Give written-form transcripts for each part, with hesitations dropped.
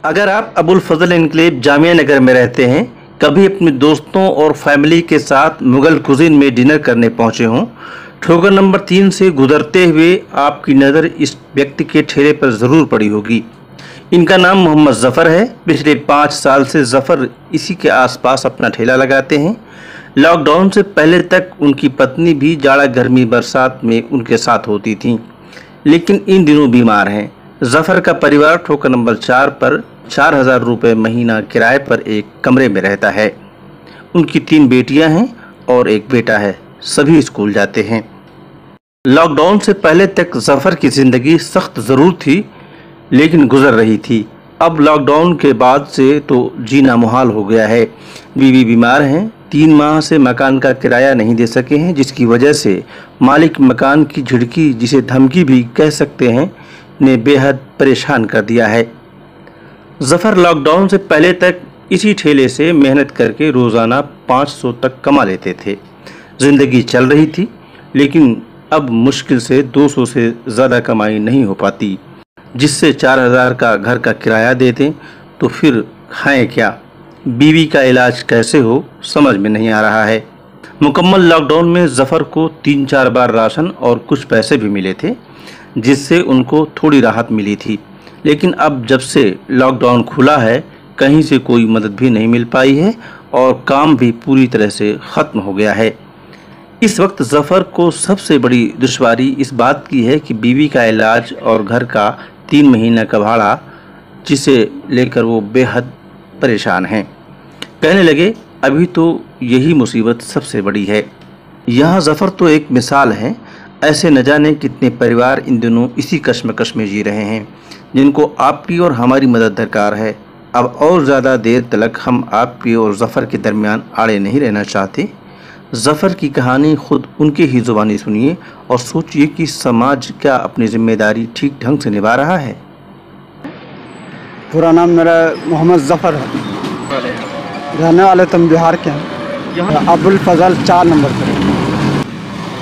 अगर आप अबुल फजल एनक्लेव जामिया नगर में रहते हैं, कभी अपने दोस्तों और फैमिली के साथ मुगल कुजीन में डिनर करने पहुंचे हों, ठोकर नंबर 3 से गुजरते हुए आपकी नज़र इस व्यक्ति के ठेले पर ज़रूर पड़ी होगी। इनका नाम मोहम्मद ज़फ़र है। पिछले 5 साल से ज़फ़र इसी के आसपास अपना ठेला लगाते हैं। लॉकडाउन से पहले तक उनकी पत्नी भी जाड़ा गर्मी बरसात में उनके साथ होती थी, लेकिन इन दिनों बीमार हैं। ज़फ़र का परिवार ठोकर नंबर 4 पर 4000 रुपये महीना किराए पर एक कमरे में रहता है। उनकी 3 बेटियां हैं और एक बेटा है। सभी स्कूल जाते हैं। लॉकडाउन से पहले तक ज़फ़र की ज़िंदगी सख्त ज़रूर थी, लेकिन गुजर रही थी। अब लॉकडाउन के बाद से तो जीना मुहाल हो गया है। बीवी बीमार हैं, 3 माह से मकान का किराया नहीं दे सके हैं, जिसकी वजह से मालिक मकान की झिड़की, जिसे धमकी भी कह सकते हैं, ने बेहद परेशान कर दिया है। ज़फ़र लॉकडाउन से पहले तक इसी ठेले से मेहनत करके रोज़ाना 500 तक कमा लेते थे। ज़िंदगी चल रही थी, लेकिन अब मुश्किल से 200 से ज़्यादा कमाई नहीं हो पाती। जिससे 4000 का घर का किराया दे दें तो फिर खाएं क्या? बीवी का इलाज कैसे हो, समझ में नहीं आ रहा है। मुकम्मल लॉकडाउन में ज़फ़र को 3-4 बार राशन और कुछ पैसे भी मिले थे, जिससे उनको थोड़ी राहत मिली थी। लेकिन अब जब से लॉकडाउन खुला है, कहीं से कोई मदद भी नहीं मिल पाई है और काम भी पूरी तरह से ख़त्म हो गया है। इस वक्त ज़फ़र को सबसे बड़ी दुश्वारी इस बात की है कि बीवी का इलाज और घर का 3 महीने का भाड़ा, जिसे लेकर वो बेहद परेशान हैं। कहने लगे, अभी तो यही मुसीबत सबसे बड़ी है। यहाँ ज़फ़र तो एक मिसाल है। ऐसे न जाने कितने परिवार इन दिनों इसी कश्मकश में जी रहे हैं, जिनको आपकी और हमारी मदद दरकार है। अब और ज़्यादा देर तक हम आपकी और ज़फ़र के दरमियान आड़े नहीं रहना चाहते। ज़फ़र की कहानी खुद उनके ही ज़ुबानी सुनिए और सोचिए कि समाज क्या अपनी जिम्मेदारी ठीक ढंग से निभा रहा है। पूरा नाम मेरा मोहम्मद ज़फ़र है। रहने वाले तुम बिहार के हैं। अबुल फजल 4 नंबर पर।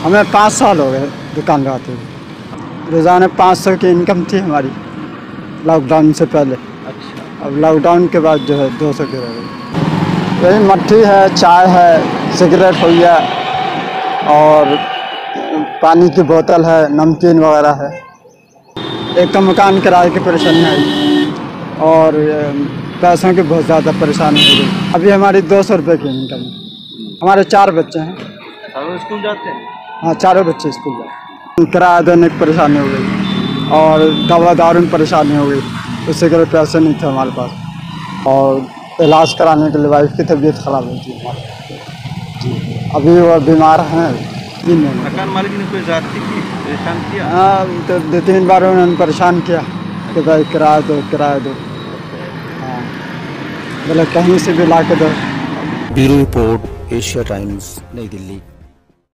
हमें 5 साल हो गए दुकान लगाते हुए। रोज़ाना 500 की इनकम थी हमारी लॉकडाउन से पहले। अच्छा। अब लॉकडाउन के बाद जो है 200 की रह गई। यही मट्ठी है, चाय है, सिगरेट हो गया और पानी की बोतल है, नमकीन वगैरह है। एक तो मकान किराए की परेशानी है और पैसों की बहुत ज़्यादा परेशानी हो गई। अभी हमारी 200 रुपये की इनकम है। हमारे 4 बच्चे हैं। सारों स्कूल जाते हैं? हाँ, 4 बच्चे स्कूल जाते हैं। किराया देने की परेशानी हो गई और दवा दारू में परेशानी हो गई। उससे के लिए पैसे नहीं थे हमारे पास और इलाज कराने के लिए वाइफ की तबीयत ख़राब हुई थी हमारी। अभी वो बीमार हैं। मकान मालिक ने कोई ज़्यादती की, परेशान किया? हाँ, तो 2-3 बार उन्होंने परेशान किया कि भाई किराया दो, किराया दो। हाँ, बोले कहीं से भी ला के दो। ब्यूरो रिपोर्ट, एशिया टाइम्स, नई दिल्ली।